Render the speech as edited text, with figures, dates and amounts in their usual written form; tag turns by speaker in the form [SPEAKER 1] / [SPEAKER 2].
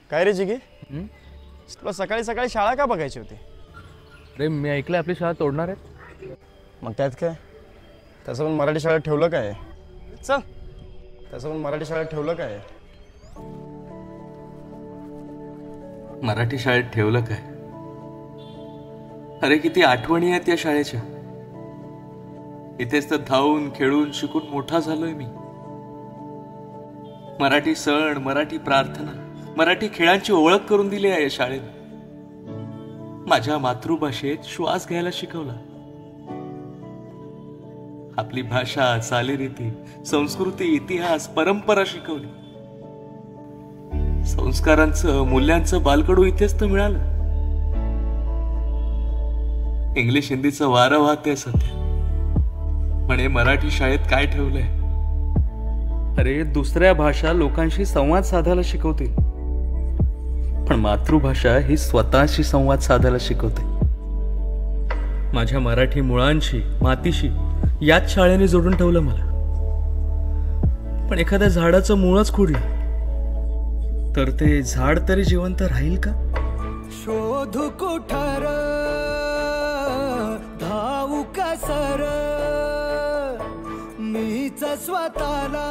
[SPEAKER 1] काय रे जिगी, तुला सकाळी सकाळी शाळा का बघायची होती?
[SPEAKER 2] अरे मी ऐकलं आपली शाळा तोडणार आहे.
[SPEAKER 1] मग त्यात काय, तसं पण मराठी शाळेत ठेवलं काय? चल, तसं पण मराठी शाळेत ठेवलं काय?
[SPEAKER 3] मराठी शाळेत ठेवलं काय? अरे किती आठवणी आहेत या शाळेच्या. इथेच तर धावून खेळून शिकून मोठा झालोय मी. मराठी सण, मराठी प्रार्थना, मराठी खेळांची ओळख करून दिली आहे या शाळेने. माझ्या मातृभाषेत श्वास घ्यायला शिकवला. आपली भाषा, चालीरीती, संस्कृती, इतिहास, परंपरा शिकवली. संस्कारांचं, मूल्यांचं बालकडू इथेच तर मिळालं. इंग्लिश हिंदीचं वारं वाहते सध्या. म्हणे मराठी शाळेत काय ठेवलंय?
[SPEAKER 2] अरे दुसऱ्या भाषा लोकांशी संवाद साधायला शिकवतील, पण मातृभाषा ही स्वतःशी संवाद साधायला शिकवते. माझ्या मराठी मुळांशी, मातीशी याच शाळेने जोडून ठेवलं मला. पण एखाद्या झाडाचं मूळच खुडलं तर ते झाड तरी जिवंत राहील का?
[SPEAKER 4] शोधू कुठार, धावू कसर, मीच स्वतःला